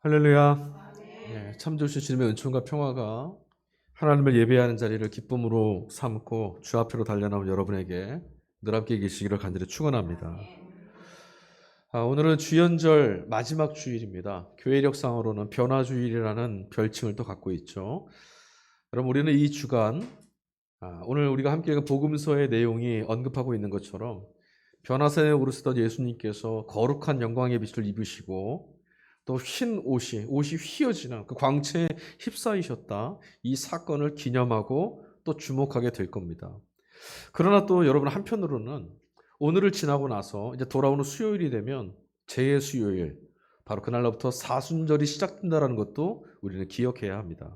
할렐루야. 네, 참 좋으신 주님의 은총과 평화가 하나님을 예배하는 자리를 기쁨으로 삼고 주 앞으로 달려나온 여러분에게 늘 함께 계시기를 간절히 축원합니다. 오늘은 주연절 마지막 주일입니다. 교회력상으로는 변화주일이라는 별칭을 또 갖고 있죠. 여러분, 우리는 이 주간 오늘 우리가 함께 읽은 복음서의 내용이 언급하고 있는 것처럼 변화산에 오르시던 예수님께서 거룩한 영광의 빛을 입으시고 또 흰 옷이 휘어지는 그 광채에 휩싸이셨다. 이 사건을 기념하고 또 주목하게 될 겁니다. 그러나 또 여러분, 한편으로는 오늘을 지나고 나서 이제 돌아오는 수요일이 되면 재의 수요일, 바로 그날로부터 사순절이 시작된다는 것도 우리는 기억해야 합니다.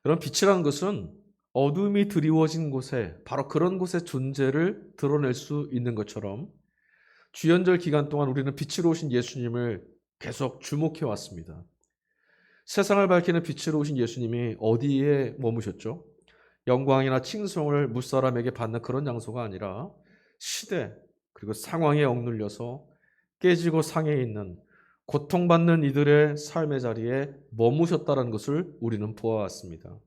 여러분, 빛이라는 것은 어둠이 드리워진 곳에, 바로 그런 곳의 존재를 드러낼 수 있는 것처럼 주연절 기간 동안 우리는 빛으로 오신 예수님을 계속 주목해 왔습니다. 세상을 밝히는 빛으로 오신 예수님이 어디에 머무셨죠? 영광이나 칭송을 무사람에게 받는 그런 장소가 아니라 시대 그리고 상황에 억눌려서 깨지고 상해 있는 고통받는 이들의 삶의 자리에 머무셨다는 것을 우리는 보아왔습니다.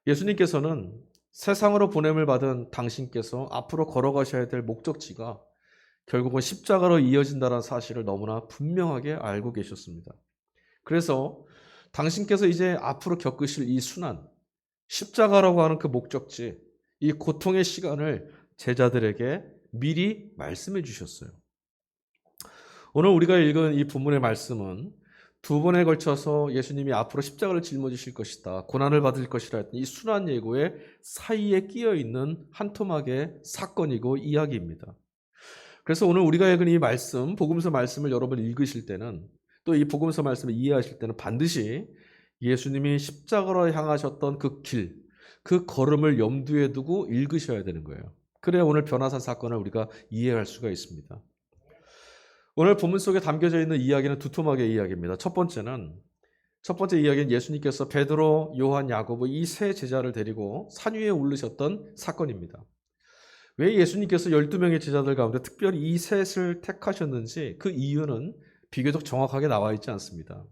예수님께서는 세상으로 보냄을 받은 당신께서 앞으로 걸어가셔야 될 목적지가 결국은 십자가로 이어진다는 사실을 너무나 분명하게 알고 계셨습니다. 그래서 당신께서 이제 앞으로 겪으실 이 순환, 십자가라고 하는 그 목적지, 이 고통의 시간을 제자들에게 미리 말씀해 주셨어요. 오늘 우리가 읽은 이 본문의 말씀은 두 번에 걸쳐서 예수님이 앞으로 십자가를 짊어지실 것이다, 고난을 받을 것이라 했던 이 순환 예고의 사이에 끼어 있는 한 토막의 사건이고 이야기입니다. 그래서 오늘 우리가 읽은 이 말씀, 복음서 말씀을 여러분 읽으실 때는, 또 이 복음서 말씀을 이해하실 때는 반드시 예수님이 십자가로 향하셨던 그 길, 그 걸음을 염두에 두고 읽으셔야 되는 거예요. 그래야 오늘 변화산 사건을 우리가 이해할 수가 있습니다. 오늘 본문 속에 담겨져 있는 이야기는 두 토막의 이야기입니다. 첫 번째 이야기는 예수님께서 베드로, 요한, 야고보 이 세 제자를 데리고 산 위에 오르셨던 사건입니다. 왜 예수님께서 12명의 제자들 가운데 특별히 이 셋을 택하셨는지 그 이유는 비교적 정확하게 나와 있지 않습니다.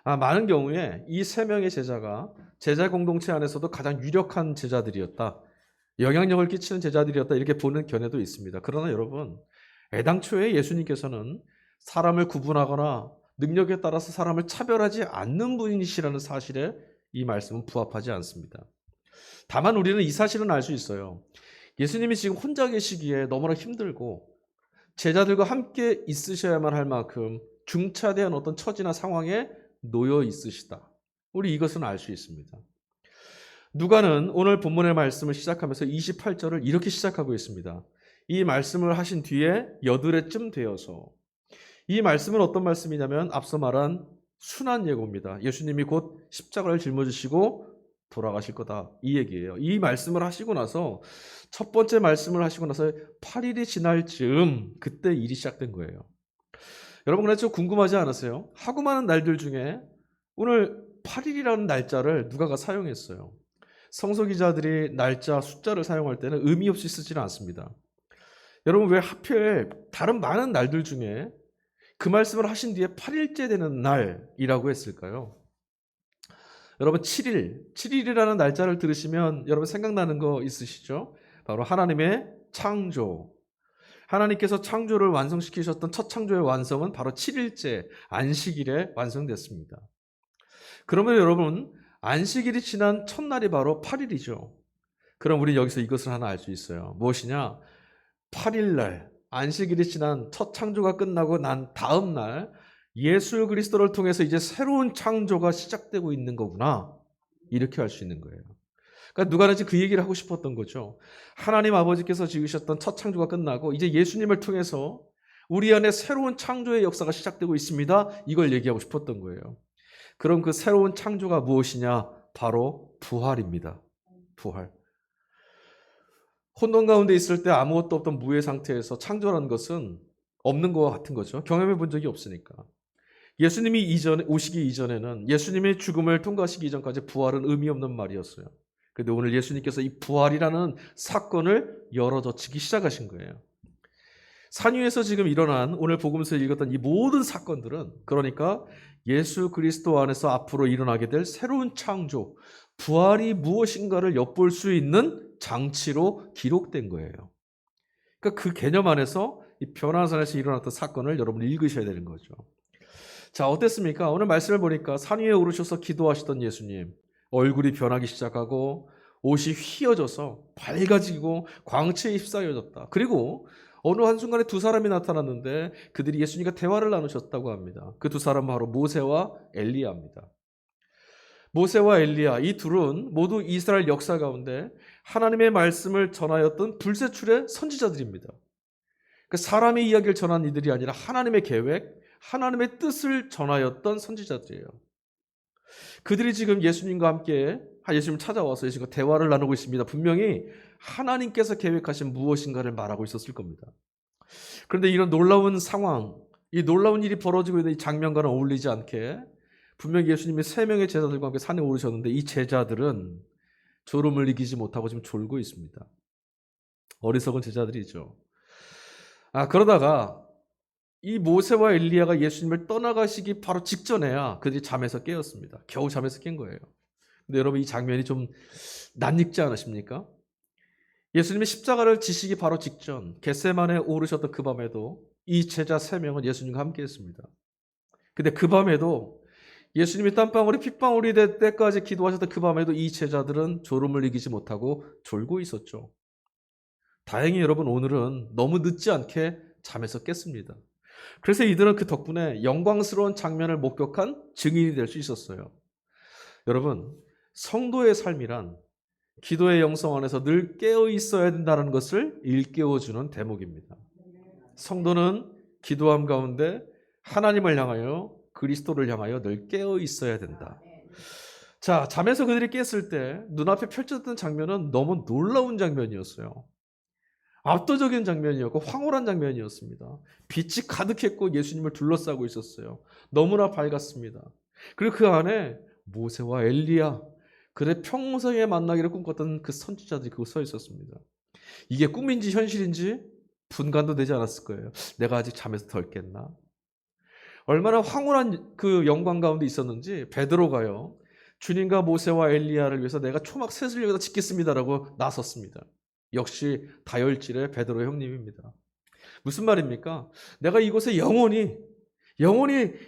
많은 경우에 이 세 명의 제자가 제자 공동체 안에서도 가장 유력한 제자들이었다, 영향력을 끼치는 제자들이었다, 이렇게 보는 견해도 있습니다. 그러나 여러분, 애당초에 예수님께서는 사람을 구분하거나 능력에 따라서 사람을 차별하지 않는 분이시라는 사실에 이 말씀은 부합하지 않습니다. 다만 우리는 이 사실은 알 수 있어요. 예수님이 지금 혼자 계시기에 너무나 힘들고 제자들과 함께 있으셔야만 할 만큼 중차대한 어떤 처지나 상황에 놓여 있으시다. 우리 이것은 알 수 있습니다. 누가는 오늘 본문의 말씀을 시작하면서 28절을 이렇게 시작하고 있습니다. 이 말씀을 하신 뒤에 여드레쯤 되어서, 이 말씀은 어떤 말씀이냐면 앞서 말한 순환 예고입니다. 예수님이 곧 십자가를 짊어지시고 돌아가실 거다, 이 얘기예요. 이 말씀을 하시고 나서, 첫 번째 말씀을 하시고 나서 8일이 지날 즈음 그때 일이 시작된 거예요. 여러분, 그래서 좀 궁금하지 않으세요? 하고 많은 날들 중에 오늘 8일이라는 날짜를 누가가 사용했어요. 성서 기자들이 날짜 숫자를 사용할 때는 의미 없이 쓰지는 않습니다. 여러분, 왜 하필 다른 많은 날들 중에 그 말씀을 하신 뒤에 8일째 되는 날이라고 했을까요? 여러분, 7일이라는 날짜를 들으시면 여러분 생각나는 거 있으시죠? 바로 하나님의 창조. 하나님께서 창조를 완성시키셨던 첫 창조의 완성은 바로 7일째 안식일에 완성됐습니다. 그러면 여러분, 안식일이 지난 첫날이 바로 8일이죠. 그럼 우리 여기서 이것을 하나 알 수 있어요. 무엇이냐? 8일날 안식일이 지난 첫 창조가 끝나고 난 다음 날 예수 그리스도를 통해서 이제 새로운 창조가 시작되고 있는 거구나, 이렇게 알 수 있는 거예요. 그러니까 누가는 그 얘기를 하고 싶었던 거죠. 하나님 아버지께서 지으셨던 첫 창조가 끝나고 이제 예수님을 통해서 우리 안에 새로운 창조의 역사가 시작되고 있습니다, 이걸 얘기하고 싶었던 거예요. 그럼 그 새로운 창조가 무엇이냐? 바로 부활입니다. 부활. 혼돈 가운데 있을 때 아무것도 없던 무의 상태에서 창조라는 것은 없는 것과 같은 거죠. 경험해 본 적이 없으니까. 예수님이 오시기 이전에는, 예수님의 죽음을 통과하시기 이전까지 부활은 의미 없는 말이었어요. 그런데 오늘 예수님께서 이 부활이라는 사건을 열어젖히기 시작하신 거예요. 산 위에서 지금 일어난 오늘 복음서에 읽었던 이 모든 사건들은 그러니까 예수 그리스도 안에서 앞으로 일어나게 될 새로운 창조, 부활이 무엇인가를 엿볼 수 있는 장치로 기록된 거예요. 그러니까 그 개념 안에서 이 변화산에서 일어났던 사건을 여러분 읽으셔야 되는 거죠. 자, 어땠습니까? 오늘 말씀을 보니까 산 위에 오르셔서 기도하시던 예수님, 얼굴이 변하기 시작하고 옷이 휘어져서 밝아지고 광채에 휩싸여졌다. 그리고 어느 한순간에 두 사람이 나타났는데 그들이 예수님과 대화를 나누셨다고 합니다. 그 두 사람은 바로 모세와 엘리야입니다. 모세와 엘리야 이 둘은 모두 이스라엘 역사 가운데 하나님의 말씀을 전하였던 불세출의 선지자들입니다. 그 사람의 이야기를 전한 이들이 아니라 하나님의 계획, 하나님의 뜻을 전하였던 선지자들이에요. 그들이 지금 예수님과 함께 예수님을 찾아와서 예수님과 대화를 나누고 있습니다. 분명히 하나님께서 계획하신 무엇인가를 말하고 있었을 겁니다. 그런데 이런 놀라운 상황, 이 놀라운 일이 벌어지고 있는 이 장면과는 어울리지 않게 분명히 예수님이 3명의 제자들과 함께 산에 오르셨는데 이 제자들은 졸음을 이기지 못하고 지금 졸고 있습니다. 어리석은 제자들이죠. 그러다가 이 모세와 엘리야가 예수님을 떠나가시기 바로 직전에야 그들이 잠에서 깨었습니다. 겨우 잠에서 깬 거예요. 근데 여러분 이 장면이 좀 낯익지 않으십니까? 예수님이 십자가를 지시기 바로 직전 겟세마네에 오르셨던 그 밤에도 이 제자 3명은 예수님과 함께 했습니다. 근데 그 밤에도 예수님이 땀방울이 핏방울이 될 때까지 기도하셨던 그 밤에도 이 제자들은 졸음을 이기지 못하고 졸고 있었죠. 다행히 여러분 오늘은 너무 늦지 않게 잠에서 깼습니다. 그래서 이들은 그 덕분에 영광스러운 장면을 목격한 증인이 될 수 있었어요. 여러분, 성도의 삶이란 기도의 영성 안에서 늘 깨어 있어야 된다는 것을 일깨워주는 대목입니다. 성도는 기도함 가운데 하나님을 향하여 그리스도를 향하여 늘 깨어 있어야 된다. 자, 잠에서 그들이 깼을 때 눈앞에 펼쳐졌던 장면은 너무 놀라운 장면이었어요. 압도적인 장면이었고 황홀한 장면이었습니다. 빛이 가득했고 예수님을 둘러싸고 있었어요. 너무나 밝았습니다. 그리고 그 안에 모세와 엘리야, 그의 평생에 만나기를 꿈꿨던 그 선지자들이 그거 서 있었습니다. 이게 꿈인지 현실인지 분간도 되지 않았을 거예요. 내가 아직 잠에서 덜 깼나? 얼마나 황홀한 그 영광 가운데 있었는지 베드로가요. 주님과 모세와 엘리야를 위해서 내가 초막 셋을 여기다 짓겠습니다라고 나섰습니다. 역시 다혈질의 베드로 형님입니다. 무슨 말입니까? 내가 이곳에 영원히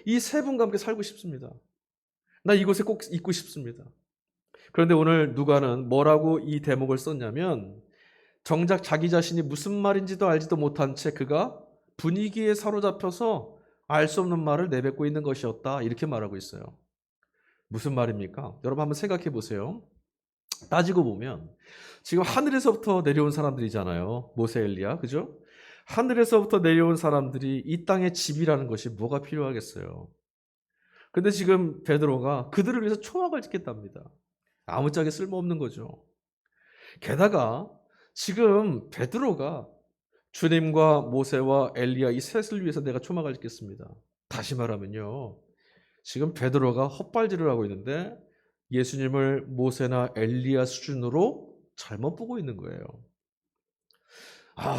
이 세 분과 함께 살고 싶습니다. 나 이곳에 꼭 있고 싶습니다. 그런데 오늘 누가는 뭐라고 이 대목을 썼냐면 정작 자기 자신이 무슨 말인지도 알지도 못한 채 그가 분위기에 사로잡혀서 알 수 없는 말을 내뱉고 있는 것이었다. 이렇게 말하고 있어요. 무슨 말입니까? 여러분 한번 생각해 보세요. 따지고 보면 지금 하늘에서부터 내려온 사람들이잖아요. 모세 엘리야, 그죠? 하늘에서부터 내려온 사람들이 이 땅의 집이라는 것이 뭐가 필요하겠어요. 근데 지금 베드로가 그들을 위해서 초막을 짓겠답니다. 아무짝에 쓸모없는 거죠. 게다가 지금 베드로가 주님과 모세와 엘리야 이 셋을 위해서 내가 초막을 짓겠습니다. 다시 말하면요. 지금 베드로가 헛발질을 하고 있는데 예수님을 모세나 엘리야 수준으로 잘못 보고 있는 거예요.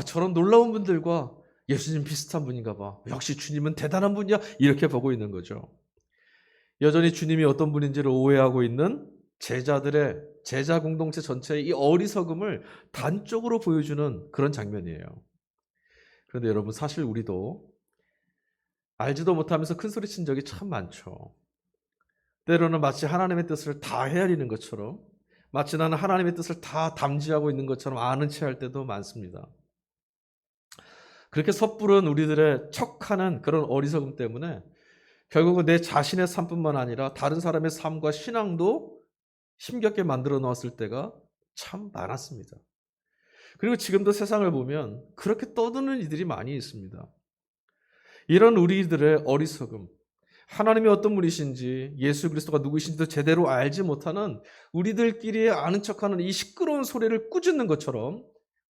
저런 놀라운 분들과 예수님 비슷한 분인가 봐. 역시 주님은 대단한 분이야. 이렇게 보고 있는 거죠. 여전히 주님이 어떤 분인지를 오해하고 있는 제자들의 제자 공동체 전체의 이 어리석음을 단적으로 보여주는 그런 장면이에요. 그런데 여러분 사실 우리도 알지도 못하면서 큰 소리 친 적이 참 많죠. 때로는 마치 하나님의 뜻을 다 헤아리는 것처럼 마치 나는 하나님의 뜻을 다 담지하고 있는 것처럼 아는 체 할 때도 많습니다. 그렇게 섣부른 우리들의 척하는 그런 어리석음 때문에 결국은 내 자신의 삶뿐만 아니라 다른 사람의 삶과 신앙도 힘겹게 만들어 놓았을 때가 참 많았습니다. 그리고 지금도 세상을 보면 그렇게 떠드는 이들이 많이 있습니다. 이런 우리들의 어리석음, 하나님이 어떤 분이신지 예수 그리스도가 누구신지도 제대로 알지 못하는 우리들끼리 아는 척하는 이 시끄러운 소리를 꾸짖는 것처럼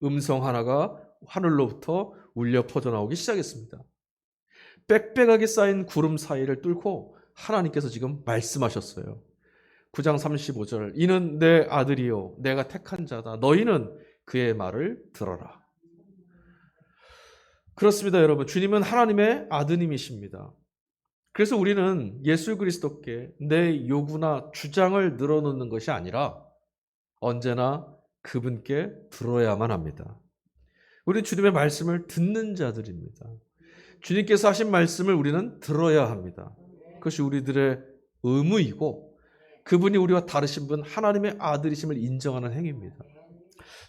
음성 하나가 하늘로부터 울려 퍼져나오기 시작했습니다. 빽빽하게 쌓인 구름 사이를 뚫고 하나님께서 지금 말씀하셨어요. 9장 35절 이는 내 아들이요 내가 택한 자다. 너희는 그의 말을 들어라. 그렇습니다, 여러분. 주님은 하나님의 아드님이십니다. 그래서 우리는 예수 그리스도께 내 요구나 주장을 늘어놓는 것이 아니라 언제나 그분께 들어야만 합니다. 우리는 주님의 말씀을 듣는 자들입니다. 주님께서 하신 말씀을 우리는 들어야 합니다. 그것이 우리들의 의무이고 그분이 우리와 다르신 분 하나님의 아들이심을 인정하는 행위입니다.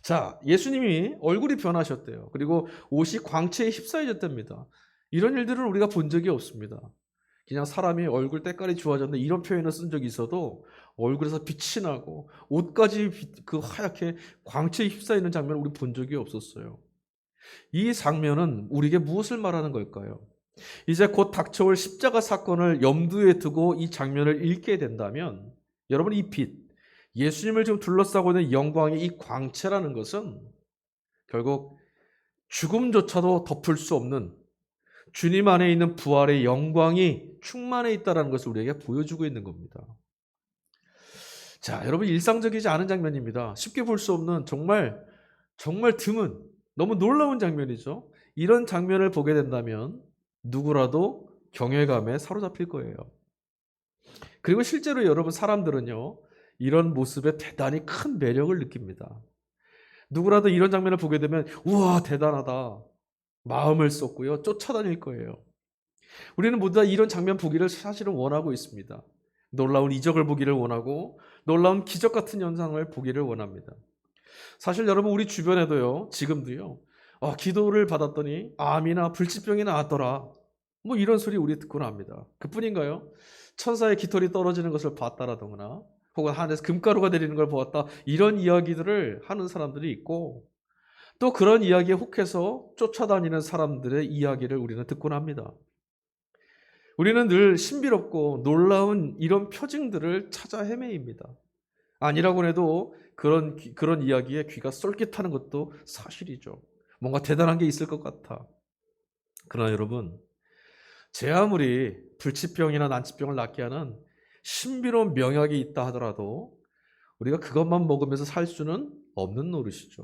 자, 예수님이 얼굴이 변하셨대요. 그리고 옷이 광채에 휩싸여졌답니다. 이런 일들을 우리가 본 적이 없습니다. 그냥 사람이 얼굴 때깔이 좋아졌는데 이런 표현을 쓴 적이 있어도 얼굴에서 빛이 나고 옷까지 그 하얗게 광채에 휩싸이는 장면을 우리 본 적이 없었어요. 이 장면은 우리에게 무엇을 말하는 걸까요? 이제 곧 닥쳐올 십자가 사건을 염두에 두고 이 장면을 읽게 된다면 여러분 이 빛, 예수님을 지금 둘러싸고 있는 영광의 이 광채라는 것은 결국 죽음조차도 덮을 수 없는 주님 안에 있는 부활의 영광이 충만해 있다는 것을 우리에게 보여주고 있는 겁니다. 자, 여러분 일상적이지 않은 장면입니다. 쉽게 볼 수 없는 정말 드문 너무 놀라운 장면이죠. 이런 장면을 보게 된다면 누구라도 경외감에 사로잡힐 거예요. 그리고 실제로 여러분 사람들은요. 이런 모습에 대단히 큰 매력을 느낍니다. 누구라도 이런 장면을 보게 되면 우와 대단하다. 마음을 쏟고요. 쫓아다닐 거예요. 우리는 모두 다 이런 장면 보기를 사실은 원하고 있습니다. 놀라운 이적을 보기를 원하고 놀라운 기적 같은 현상을 보기를 원합니다. 사실 여러분 우리 주변에도요. 지금도요. 기도를 받았더니 암이나 불치병이 나았더라. 뭐 이런 소리 우리 듣곤 합니다. 그뿐인가요? 천사의 깃털이 떨어지는 것을 봤다라거나 혹은 하늘에서 금가루가 내리는 걸 보았다. 이런 이야기들을 하는 사람들이 있고 또 그런 이야기에 혹해서 쫓아다니는 사람들의 이야기를 우리는 듣곤 합니다. 우리는 늘 신비롭고 놀라운 이런 표징들을 찾아 헤매입니다. 아니라고 해도 그런 이야기에 귀가 쏠깃하는 것도 사실이죠. 뭔가 대단한 게 있을 것 같아. 그러나 여러분, 제 아무리 불치병이나 난치병을 낫게 하는 신비로운 명약이 있다 하더라도 우리가 그것만 먹으면서 살 수는 없는 노릇이죠.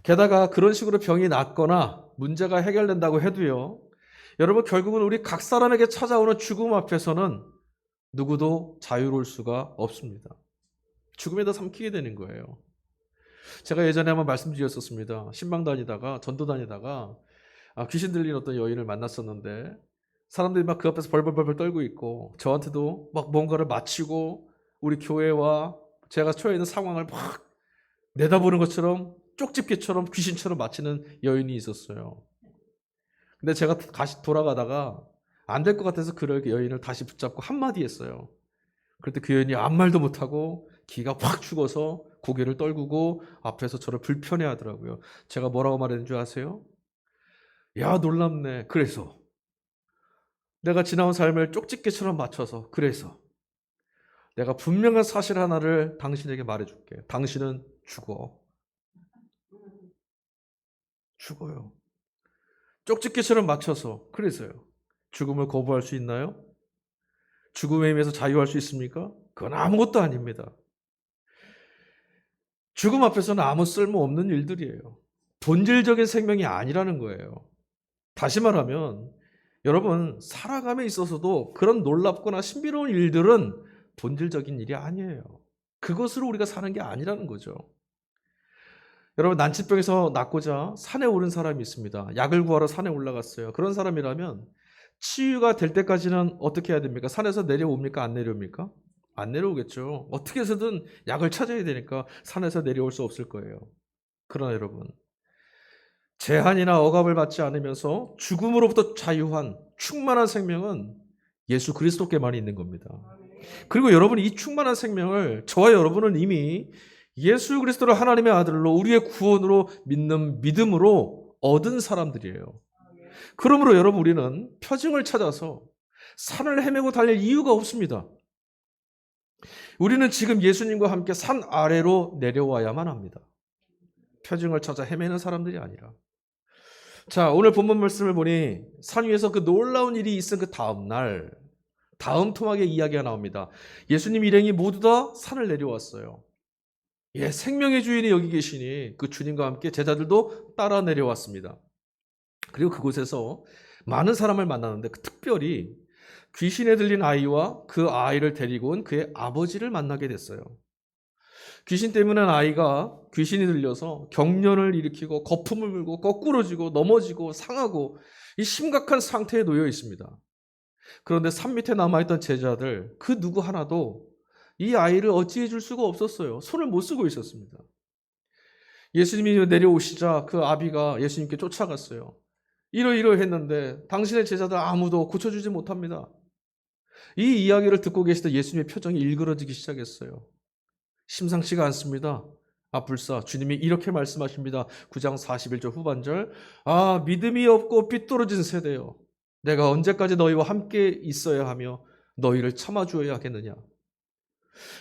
게다가 그런 식으로 병이 낫거나 문제가 해결된다고 해도요. 여러분 결국은 우리 각 사람에게 찾아오는 죽음 앞에서는 누구도 자유로울 수가 없습니다. 죽음에다 삼키게 되는 거예요. 제가 예전에 한번 말씀드렸었습니다. 신방 다니다가 전도 다니다가 귀신 들린 어떤 여인을 만났었는데 사람들이 막 그 앞에서 벌벌벌 떨고 있고 저한테도 막 뭔가를 마치고 우리 교회와 제가 처해 있는 상황을 막 내다보는 것처럼 쪽집게처럼 귀신처럼 마치는 여인이 있었어요. 근데 제가 다시 돌아가다가 안 될 것 같아서 그 여인을 다시 붙잡고 한마디 했어요. 그럴 때 그 여인이 아무 말도 못하고 기가 확 죽어서 고개를 떨구고 앞에서 저를 불편해 하더라고요. 제가 뭐라고 말했는 줄 아세요? 야 놀랍네. 그래서 내가 지나온 삶을 쪽집게처럼 맞춰서 그래서 내가 분명한 사실 하나를 당신에게 말해줄게. 당신은 죽어요. 쪽집게처럼 맞춰서 그래서요. 죽음을 거부할 수 있나요? 죽음의 힘에서 자유할 수 있습니까? 그건 아무것도 아닙니다. 죽음 앞에서는 아무 쓸모없는 일들이에요. 본질적인 생명이 아니라는 거예요. 다시 말하면 여러분 살아감에 있어서도 그런 놀랍거나 신비로운 일들은 본질적인 일이 아니에요. 그것으로 우리가 사는 게 아니라는 거죠. 여러분 난치병에서 낫고자 산에 오른 사람이 있습니다. 약을 구하러 산에 올라갔어요. 그런 사람이라면 치유가 될 때까지는 어떻게 해야 됩니까? 산에서 내려옵니까? 안 내려옵니까? 안 내려오겠죠. 어떻게 해서든 약을 찾아야 되니까 산에서 내려올 수 없을 거예요. 그러나 여러분 제한이나 억압을 받지 않으면서 죽음으로부터 자유한 충만한 생명은 예수 그리스도께만 있는 겁니다. 그리고 여러분이 이 충만한 생명을 저와 여러분은 이미 예수 그리스도를 하나님의 아들로 우리의 구원으로 믿는 믿음으로 얻은 사람들이에요. 그러므로 여러분 우리는 표징을 찾아서 산을 헤매고 달릴 이유가 없습니다. 우리는 지금 예수님과 함께 산 아래로 내려와야만 합니다. 표징을 찾아 헤매는 사람들이 아니라. 자, 오늘 본문 말씀을 보니 산 위에서 그 놀라운 일이 있은 그 다음 날, 다음 토막의 이야기가 나옵니다. 예수님 일행이 모두 다 산을 내려왔어요. 예, 생명의 주인이 여기 계시니 그 주님과 함께 제자들도 따라 내려왔습니다. 그리고 그곳에서 많은 사람을 만나는데 특별히 귀신에 들린 아이와 그 아이를 데리고 온 그의 아버지를 만나게 됐어요. 귀신 때문에 아이가 귀신이 들려서 경련을 일으키고 거품을 물고 거꾸러지고 넘어지고 상하고 이 심각한 상태에 놓여 있습니다. 그런데 산 밑에 남아있던 제자들 그 누구 하나도 이 아이를 어찌해 줄 수가 없었어요. 손을 못 쓰고 있었습니다. 예수님이 내려오시자 그 아비가 예수님께 쫓아갔어요. 이러이러했는데 당신의 제자들 아무도 고쳐주지 못합니다. 이 이야기를 듣고 계시던 예수님의 표정이 일그러지기 시작했어요. 심상치가 않습니다. 불사 주님이 이렇게 말씀하십니다. 9장 41절 후반절. 믿음이 없고 삐뚤어진 세대여, 내가 언제까지 너희와 함께 있어야 하며 너희를 참아주어야 하겠느냐.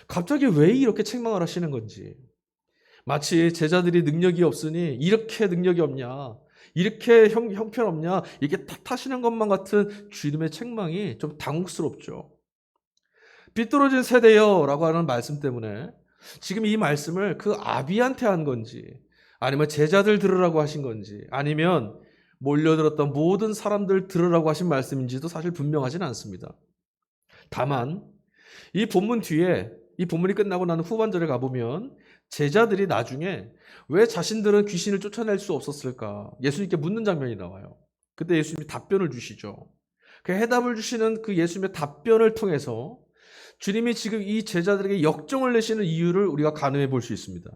갑자기 왜 이렇게 책망을 하시는 건지, 마치 제자들이 능력이 없으니 이렇게 능력이 없냐, 이렇게 형편없냐, 이렇게 탓하시는 것만 같은 주님의 책망이 좀 당혹스럽죠. 삐뚤어진 세대여 라고 하는 말씀 때문에 지금 이 말씀을 그 아비한테 한 건지, 아니면 제자들 들으라고 하신 건지, 아니면 몰려들었던 모든 사람들 들으라고 하신 말씀인지도 사실 분명하진 않습니다. 다만 이 본문 뒤에, 이 본문이 끝나고 나는 후반절에 가보면 제자들이 나중에 왜 자신들은 귀신을 쫓아낼 수 없었을까 예수님께 묻는 장면이 나와요. 그때 예수님이 답변을 주시죠. 그 해답을 주시는 그 예수님의 답변을 통해서 주님이 지금 이 제자들에게 역정을 내시는 이유를 우리가 가늠해 볼 수 있습니다.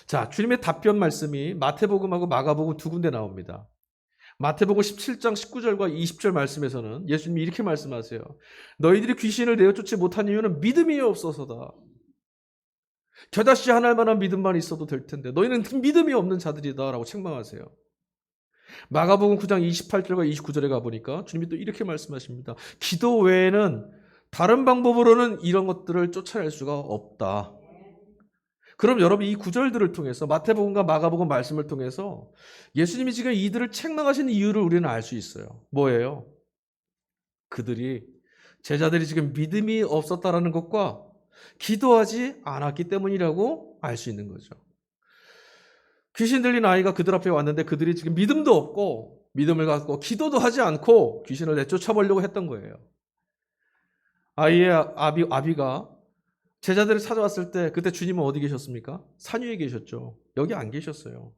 자, 주님의 답변 말씀이 마태복음하고 마가복음 두 군데 나옵니다. 마태복음 17장 19절과 20절 말씀에서는 예수님이 이렇게 말씀하세요. 너희들이 귀신을 내어쫓지 못한 이유는 믿음이 없어서다. 겨자씨 하나만한 믿음만 있어도 될 텐데 너희는 믿음이 없는 자들이다 라고 책망하세요. 마가복음 9장 28절과 29절에 가보니까 주님이 또 이렇게 말씀하십니다. 기도 외에는 다른 방법으로는 이런 것들을 쫓아낼 수가 없다. 그럼 여러분 이 구절들을 통해서, 마태복음과 마가복음 말씀을 통해서 예수님이 지금 이들을 책망하시는 이유를 우리는 알 수 있어요. 뭐예요? 제자들이 지금 믿음이 없었다라는 것과 기도하지 않았기 때문이라고 알 수 있는 거죠. 귀신 들린 아이가 그들 앞에 왔는데 그들이 지금 믿음도 없고 믿음을 갖고 기도도 하지 않고 귀신을 내쫓아보려고 했던 거예요. 아이의 아비가 제자들을 찾아왔을 때 그때 주님은 어디 계셨습니까? 산 위에 계셨죠. 여기 안 계셨어요.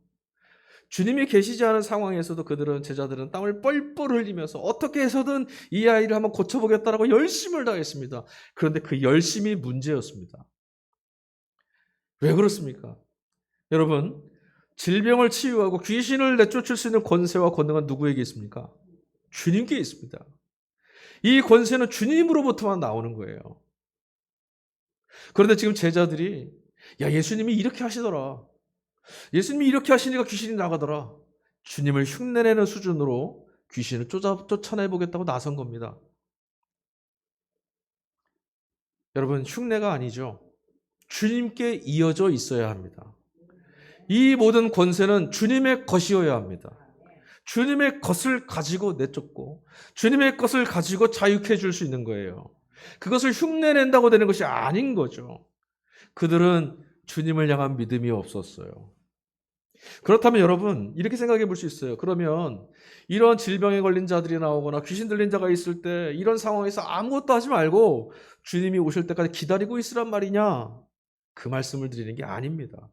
주님이 계시지 않은 상황에서도 제자들은 땀을 뻘뻘 흘리면서 어떻게 해서든 이 아이를 한번 고쳐보겠다라고 열심을 다했습니다. 그런데 그 열심이 문제였습니다. 왜 그렇습니까? 여러분, 질병을 치유하고 귀신을 내쫓을 수 있는 권세와 권능은 누구에게 있습니까? 주님께 있습니다. 이 권세는 주님으로부터만 나오는 거예요. 그런데 지금 제자들이 예수님이 이렇게 하시더라. 예수님이 이렇게 하시니까 귀신이 나가더라. 주님을 흉내내는 수준으로 귀신을 쫓아내보겠다고 나선 겁니다. 여러분, 흉내가 아니죠. 주님께 이어져 있어야 합니다. 이 모든 권세는 주님의 것이어야 합니다. 주님의 것을 가지고 내쫓고 주님의 것을 가지고 자유케 줄 수 있는 거예요. 그것을 흉내낸다고 되는 것이 아닌 거죠. 그들은 주님을 향한 믿음이 없었어요. 그렇다면 여러분 이렇게 생각해 볼 수 있어요. 그러면 이런 질병에 걸린 자들이 나오거나 귀신 들린 자가 있을 때 이런 상황에서 아무것도 하지 말고 주님이 오실 때까지 기다리고 있으란 말이냐? 그 말씀을 드리는 게 아닙니다.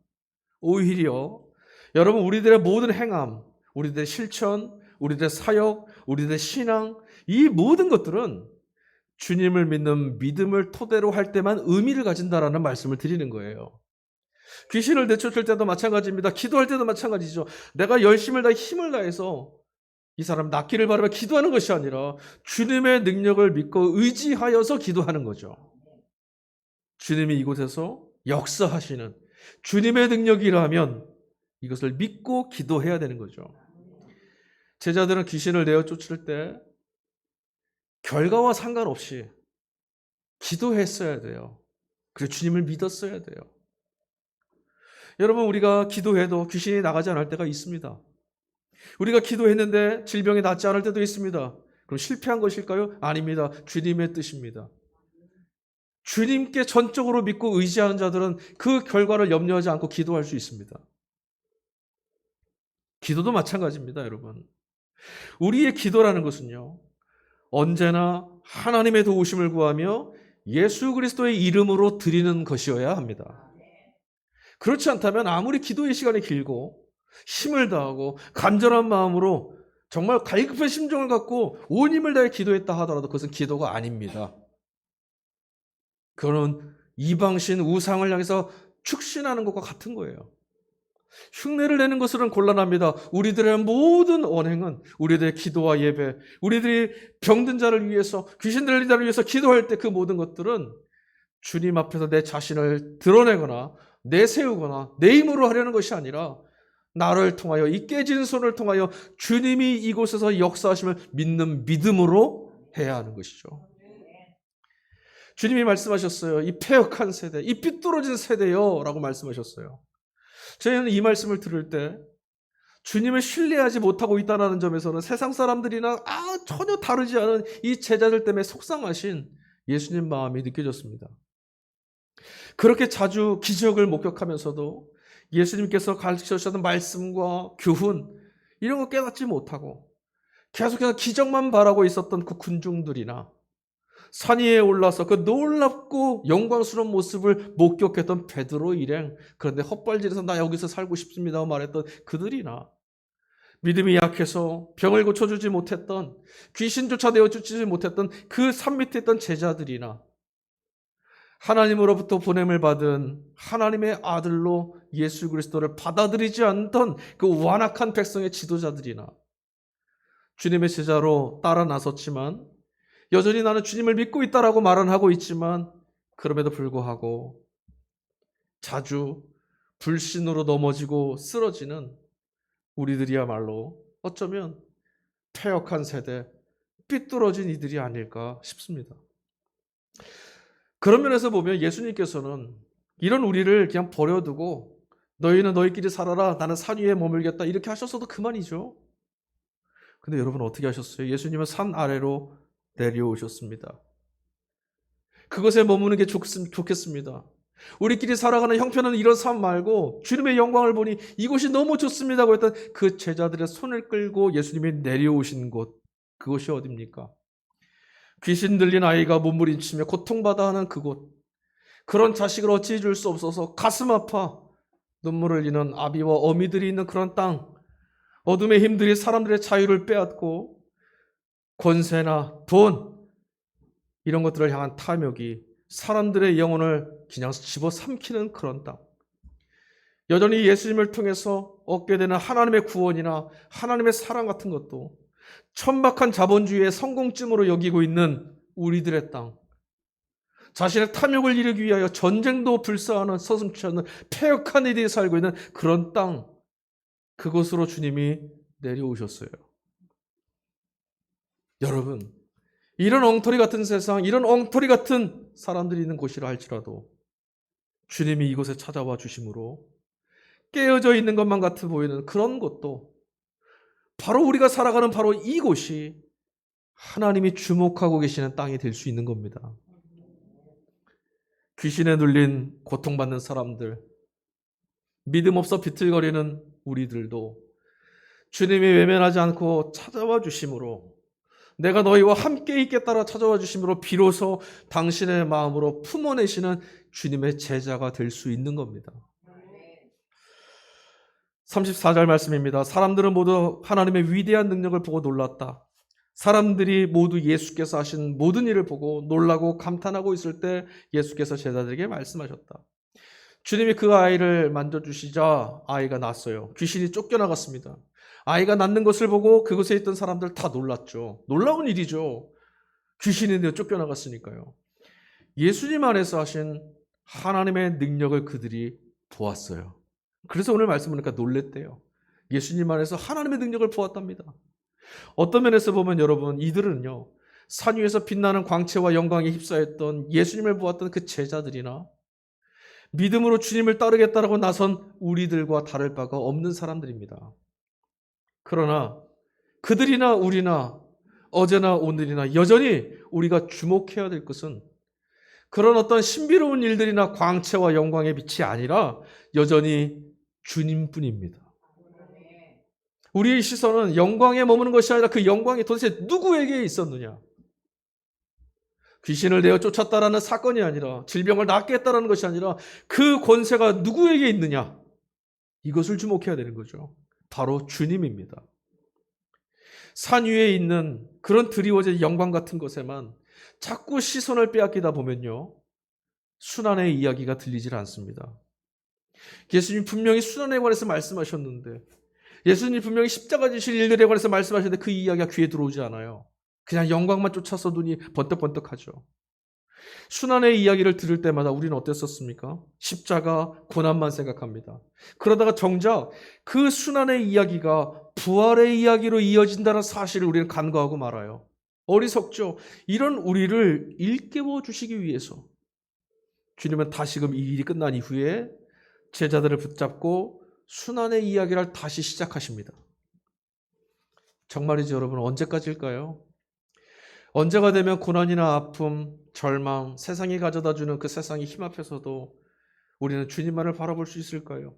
오히려 여러분 우리들의 모든 행함, 우리들의 실천, 우리들의 사역, 우리들의 신앙, 이 모든 것들은 주님을 믿는 믿음을 토대로 할 때만 의미를 가진다라는 말씀을 드리는 거예요. 귀신을 내쫓을 때도 마찬가지입니다. 기도할 때도 마찬가지죠. 내가 열심을 다해 힘을 다해서 이 사람 낫기를 바라며 기도하는 것이 아니라 주님의 능력을 믿고 의지하여서 기도하는 거죠. 주님이 이곳에서 역사하시는 주님의 능력이라면 이것을 믿고 기도해야 되는 거죠. 제자들은 귀신을 내어 쫓을 때 결과와 상관없이 기도했어야 돼요. 그리고 주님을 믿었어야 돼요. 여러분 우리가 기도해도 귀신이 나가지 않을 때가 있습니다. 우리가 기도했는데 질병이 낫지 않을 때도 있습니다. 그럼 실패한 것일까요? 아닙니다. 주님의 뜻입니다. 주님께 전적으로 믿고 의지하는 자들은 그 결과를 염려하지 않고 기도할 수 있습니다. 기도도 마찬가지입니다, 여러분. 우리의 기도라는 것은요, 언제나 하나님의 도우심을 구하며 예수 그리스도의 이름으로 드리는 것이어야 합니다. 그렇지 않다면 아무리 기도의 시간이 길고 힘을 다하고 간절한 마음으로 정말 갈급한 심정을 갖고 온 힘을 다해 기도했다 하더라도 그것은 기도가 아닙니다. 그거는 이방신 우상을 향해서 축신하는 것과 같은 거예요. 흉내를 내는 것은 곤란합니다. 우리들의 모든 언행은 우리들의 기도와 예배, 우리들이 병든 자를 위해서, 귀신 들린 자를 위해서 기도할 때 그 모든 것들은 주님 앞에서 내 자신을 드러내거나 내세우거나 내 힘으로 하려는 것이 아니라 나를 통하여, 이 깨진 손을 통하여 주님이 이곳에서 역사하심을 믿는 믿음으로 해야 하는 것이죠. 주님이 말씀하셨어요. 이 패역한 세대, 이 삐뚤어진 세대요 라고 말씀하셨어요. 저희는 이 말씀을 들을 때 주님을 신뢰하지 못하고 있다는 점에서는 세상 사람들이나 전혀 다르지 않은 이 제자들 때문에 속상하신 예수님 마음이 느껴졌습니다. 그렇게 자주 기적을 목격하면서도 예수님께서 가르치셨던 말씀과 교훈 이런 거 깨닫지 못하고 계속해서 기적만 바라고 있었던 그 군중들이나 산 위에 올라서 그 놀랍고 영광스러운 모습을 목격했던 베드로 일행, 그런데 헛발질해서 나 여기서 살고 싶습니다 말했던 그들이나 믿음이 약해서 병을 고쳐주지 못했던, 귀신조차 내어주지 못했던 그 산 밑에 있던 제자들이나 하나님으로부터 보냄을 받은 하나님의 아들로 예수 그리스도를 받아들이지 않던 그 완악한 백성의 지도자들이나 주님의 제자로 따라 나섰지만 여전히 나는 주님을 믿고 있다라고 말은 하고 있지만 그럼에도 불구하고 자주 불신으로 넘어지고 쓰러지는 우리들이야말로 어쩌면 패역한 세대, 삐뚤어진 이들이 아닐까 싶습니다. 그런 면에서 보면 예수님께서는 이런 우리를 그냥 버려두고 너희는 너희끼리 살아라, 나는 산 위에 머물겠다 이렇게 하셨어도 그만이죠. 근데 여러분 어떻게 하셨어요? 예수님은 산 아래로 내려오셨습니다. 그것에 머무는 게 좋겠습니다. 우리끼리 살아가는 형편은 이런 삶 말고 주님의 영광을 보니 이곳이 너무 좋습니다고 했던 그 제자들의 손을 끌고 예수님이 내려오신 곳, 그곳이 어디입니까? 귀신 들린 아이가 몸부림치며 고통받아 하는 그곳, 그런 자식을 어찌 줄 수 없어서 가슴 아파 눈물을 흘리는 아비와 어미들이 있는 그런 땅, 어둠의 힘들이 사람들의 자유를 빼앗고 권세나 돈 이런 것들을 향한 탐욕이 사람들의 영혼을 그냥 집어삼키는 그런 땅, 여전히 예수님을 통해서 얻게 되는 하나님의 구원이나 하나님의 사랑 같은 것도 천박한 자본주의의 성공쯤으로 여기고 있는 우리들의 땅, 자신의 탐욕을 이루기 위하여 전쟁도 불사하는 서슴지 않는 패역한 이들이 살고 있는 그런 땅, 그곳으로 주님이 내려오셨어요. 여러분, 이런 엉터리 같은 세상, 이런 엉터리 같은 사람들이 있는 곳이라 할지라도 주님이 이곳에 찾아와 주심으로 깨어져 있는 것만 같아 보이는 그런 곳도 바로 우리가 살아가는 바로 이곳이 하나님이 주목하고 계시는 땅이 될 수 있는 겁니다. 귀신에 눌린 고통받는 사람들, 믿음 없어 비틀거리는 우리들도 주님이 외면하지 않고 찾아와 주심으로, 내가 너희와 함께 있겠다라 찾아와 주심으로 비로소 당신의 마음으로 품어내시는 주님의 제자가 될 수 있는 겁니다. 34절 말씀입니다. 사람들은 모두 하나님의 위대한 능력을 보고 놀랐다. 사람들이 모두 예수께서 하신 모든 일을 보고 놀라고 감탄하고 있을 때 예수께서 제자들에게 말씀하셨다. 주님이 그 아이를 만져주시자 아이가 났어요. 귀신이 쫓겨나갔습니다. 아이가 낳는 것을 보고 그곳에 있던 사람들 다 놀랐죠. 놀라운 일이죠. 귀신인데 쫓겨나갔으니까요. 예수님 안에서 하신 하나님의 능력을 그들이 보았어요. 그래서 오늘 말씀 보니까 놀랬대요. 예수님 안에서 하나님의 능력을 보았답니다. 어떤 면에서 보면 여러분, 이들은요, 산 위에서 빛나는 광채와 영광에 휩싸였던 예수님을 보았던 그 제자들이나 믿음으로 주님을 따르겠다라고 나선 우리들과 다를 바가 없는 사람들입니다. 그러나 그들이나 우리나 어제나 오늘이나 여전히 우리가 주목해야 될 것은 그런 어떤 신비로운 일들이나 광채와 영광의 빛이 아니라 여전히 주님뿐입니다. 우리의 시선은 영광에 머무는 것이 아니라 그 영광이 도대체 누구에게 있었느냐? 귀신을 내어 쫓았다라는 사건이 아니라, 질병을 낫게 했다라는 것이 아니라 그 권세가 누구에게 있느냐? 이것을 주목해야 되는 거죠. 바로 주님입니다. 산 위에 있는 그런 드리워진 영광 같은 것에만 자꾸 시선을 빼앗기다 보면요, 순환의 이야기가 들리질 않습니다. 예수님 분명히 순환에 관해서 말씀하셨는데, 예수님 분명히 십자가 지실 일들에 관해서 말씀하셨는데 그 이야기가 귀에 들어오지 않아요. 그냥 영광만 쫓아서 눈이 번뜩번뜩하죠. 순환의 이야기를 들을 때마다 우리는 어땠었습니까? 십자가, 고난만 생각합니다. 그러다가 정작 그 순환의 이야기가 부활의 이야기로 이어진다는 사실을 우리는 간과하고 말아요. 어리석죠. 이런 우리를 일깨워 주시기 위해서 주님은 다시금 이 일이 끝난 이후에 제자들을 붙잡고 순환의 이야기를 다시 시작하십니다. 정말이죠, 여러분. 언제까지일까요? 언제가 되면 고난이나 아픔, 절망, 세상이 가져다주는 그 세상의 힘 앞에서도 우리는 주님만을 바라볼 수 있을까요?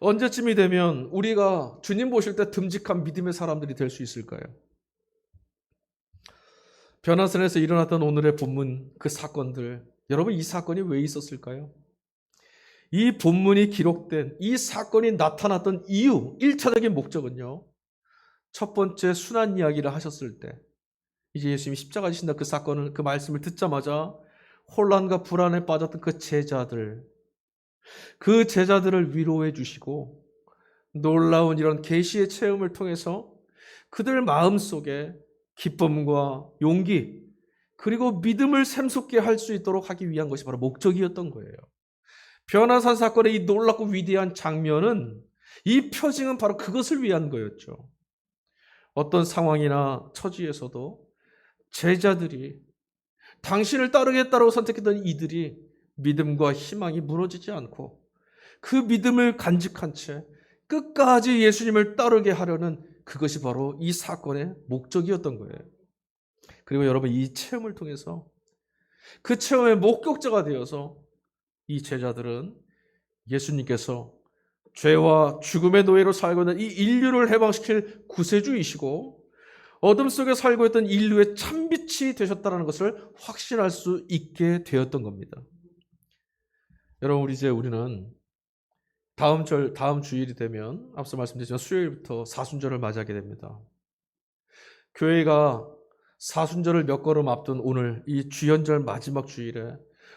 언제쯤이 되면 우리가 주님 보실 때 듬직한 믿음의 사람들이 될 수 있을까요? 변화산에서 일어났던 오늘의 본문, 그 사건들, 여러분, 이 사건이 왜 있었을까요? 이 본문이 기록된 이 사건이 나타났던 이유, 1차적인 목적은요, 첫 번째 순환 이야기를 하셨을 때 이제 예수님이 십자가 지신다 그 사건을, 그 말씀을 듣자마자 혼란과 불안에 빠졌던 그 제자들을 위로해 주시고 놀라운 이런 계시의 체험을 통해서 그들 마음속에 기쁨과 용기 그리고 믿음을 샘솟게 할 수 있도록 하기 위한 것이 바로 목적이었던 거예요. 변화산 사건의 이 놀랍고 위대한 장면은, 이 표징은 바로 그것을 위한 거였죠. 어떤 상황이나 처지에서도 제자들이, 당신을 따르겠다고 선택했던 이들이 믿음과 희망이 무너지지 않고 그 믿음을 간직한 채 끝까지 예수님을 따르게 하려는, 그것이 바로 이 사건의 목적이었던 거예요. 그리고 여러분, 이 체험을 통해서 그 체험의 목격자가 되어서 이 제자들은 예수님께서 죄와 죽음의 노예로 살고 있는 이 인류를 해방시킬 구세주이시고 어둠 속에 살고 있던 인류의 참빛이 되셨다는 것을 확신할 수 있게 되었던 겁니다. 여러분, 우리는 다음 주일이 되면, 앞서 말씀드렸지만 수요일부터 사순절을 맞이하게 됩니다. 교회가 사순절을 몇 걸음 앞둔 오늘 이 주연절 마지막 주일에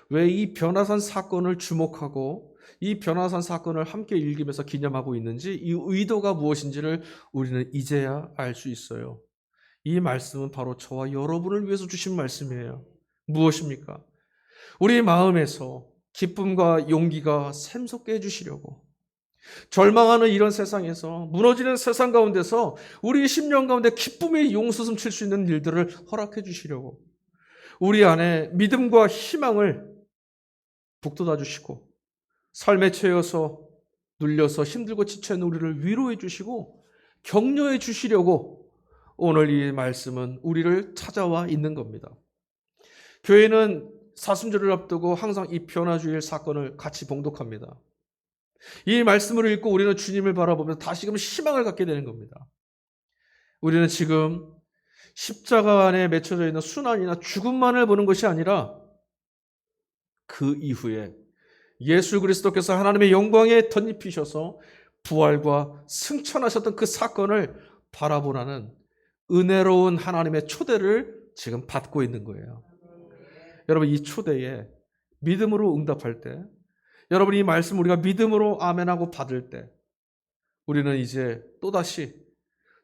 왜 이 변화산 사건을 주목하고 이 변화산 사건을 함께 읽으면서 기념하고 있는지, 이 의도가 무엇인지를 우리는 이제야 알 수 있어요. 이 말씀은 바로 저와 여러분을 위해서 주신 말씀이에요. 무엇입니까? 우리 마음에서 기쁨과 용기가 샘솟게 해주시려고, 절망하는 이런 세상에서, 무너지는 세상 가운데서 우리 심령 가운데 기쁨의 용수숨 칠 수 있는 일들을 허락해 주시려고, 우리 안에 믿음과 희망을 북돋아 주시고 삶에 처해서 눌려서 힘들고 지쳐있는 우리를 위로해 주시고 격려해 주시려고 오늘 이 말씀은 우리를 찾아와 있는 겁니다. 교회는 사순절을 앞두고 항상 이 변화주일 사건을 같이 봉독합니다. 이 말씀을 읽고 우리는 주님을 바라보면서 다시금 희망을 갖게 되는 겁니다. 우리는 지금 십자가 안에 맺혀져 있는 순환이나 죽음만을 보는 것이 아니라 그 이후에 예수 그리스도께서 하나님의 영광에 덧입히셔서 부활과 승천하셨던 그 사건을 바라보라는 은혜로운 하나님의 초대를 지금 받고 있는 거예요. 여러분, 이 초대에 믿음으로 응답할 때, 여러분 이 말씀 우리가 믿음으로 아멘하고 받을 때, 우리는 이제 또다시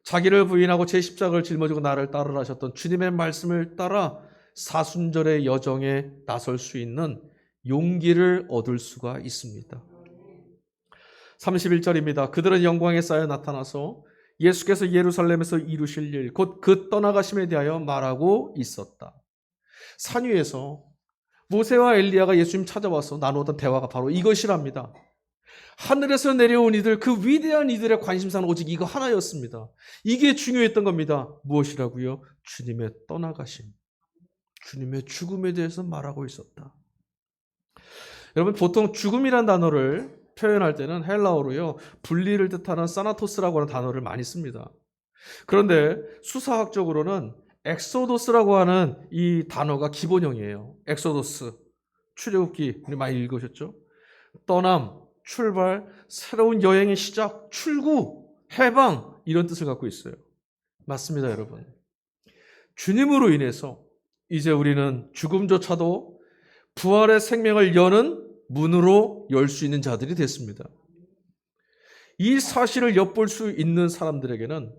자기를 부인하고 제 십자가를 짊어지고 나를 따르라 하셨던 주님의 말씀을 따라 사순절의 여정에 나설 수 있는 용기를 얻을 수가 있습니다. 31절입니다. 그들은 영광에 쌓여 나타나서 예수께서 예루살렘에서 이루실 일, 곧 그 떠나가심에 대하여 말하고 있었다. 산 위에서 모세와 엘리야가 예수님 찾아와서 나누었던 대화가 바로 이것이랍니다. 하늘에서 내려온 이들, 그 위대한 이들의 관심사는 오직 이거 하나였습니다. 이게 중요했던 겁니다. 무엇이라고요? 주님의 떠나가심. 주님의 죽음에 대해서 말하고 있었다. 여러분, 보통 죽음이란 단어를 표현할 때는 헬라어로요, 분리를 뜻하는 사나토스라고 하는 단어를 많이 씁니다. 그런데 수사학적으로는 엑소도스라고 하는 이 단어가 기본형이에요. 엑소도스, 출애굽기 우리 많이 읽으셨죠? 떠남, 출발, 새로운 여행의 시작, 출구, 해방, 이런 뜻을 갖고 있어요. 맞습니다, 여러분. 주님으로 인해서 이제 우리는 죽음조차도 부활의 생명을 여는 문으로 열 수 있는 자들이 됐습니다. 이 사실을 엿볼 수 있는 사람들에게는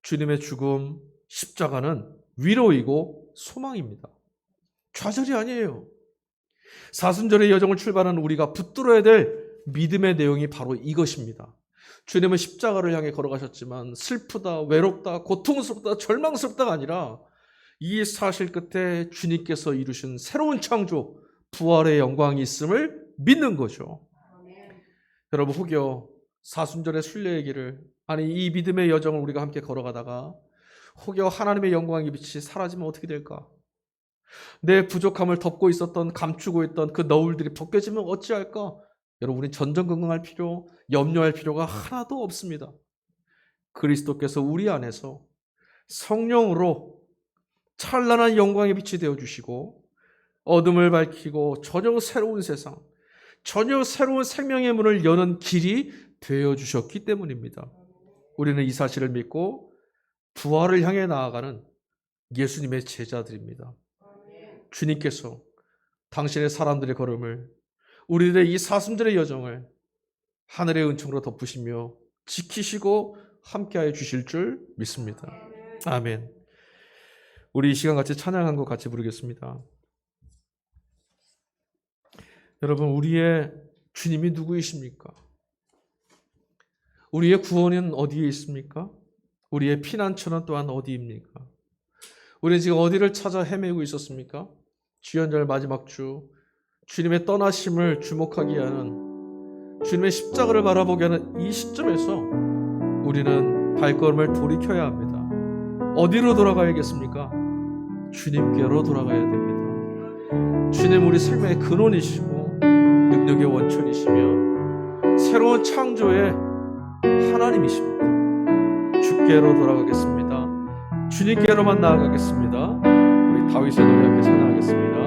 주님의 죽음, 십자가는 위로이고 소망입니다. 좌절이 아니에요. 사순절의 여정을 출발하는 우리가 붙들어야 될 믿음의 내용이 바로 이것입니다. 주님은 십자가를 향해 걸어가셨지만 슬프다, 외롭다, 고통스럽다, 절망스럽다가 아니라 이 사실 끝에 주님께서 이루신 새로운 창조, 부활의 영광이 있음을 믿는 거죠. 여러분, 혹여 사순절의 순례의 길을, 아니 이 믿음의 여정을 우리가 함께 걸어가다가 혹여 하나님의 영광의 빛이 사라지면 어떻게 될까? 내 부족함을 덮고 있었던, 감추고 있던 그 너울들이 벗겨지면 어찌할까? 여러분, 우리 전전긍긍할 필요, 염려할 필요가 하나도 없습니다. 그리스도께서 우리 안에서 성령으로 찬란한 영광의 빛이 되어주시고 어둠을 밝히고 전혀 새로운 세상, 전혀 새로운 생명의 문을 여는 길이 되어주셨기 때문입니다. 우리는 이 사실을 믿고 부활을 향해 나아가는 예수님의 제자들입니다. 주님께서 당신의 사람들의 걸음을, 우리들의 이 사순절의 여정을 하늘의 은총으로 덮으시며 지키시고 함께하여 주실 줄 믿습니다. 아멘. 우리 이 시간 같이 찬양한 것 같이 부르겠습니다. 여러분, 우리의 주님이 누구이십니까? 우리의 구원은 어디에 있습니까? 우리의 피난처는 또한 어디입니까? 우리는 지금 어디를 찾아 헤매고 있었습니까? 주연절 마지막 주, 주님의 떠나심을 주목하게 하는, 주님의 십자가를 바라보게 하는 이 시점에서 우리는 발걸음을 돌이켜야 합니다. 어디로 돌아가야겠습니까? 주님께로 돌아가야 됩니다. 주님, 우리 생명의 근원이시고 능력의 원천이시며 새로운 창조의 하나님이십니다. 주께로 돌아가겠습니다. 주님께로만 나아가겠습니다. 우리 다윗의 노래 함께 찬양하겠습니다.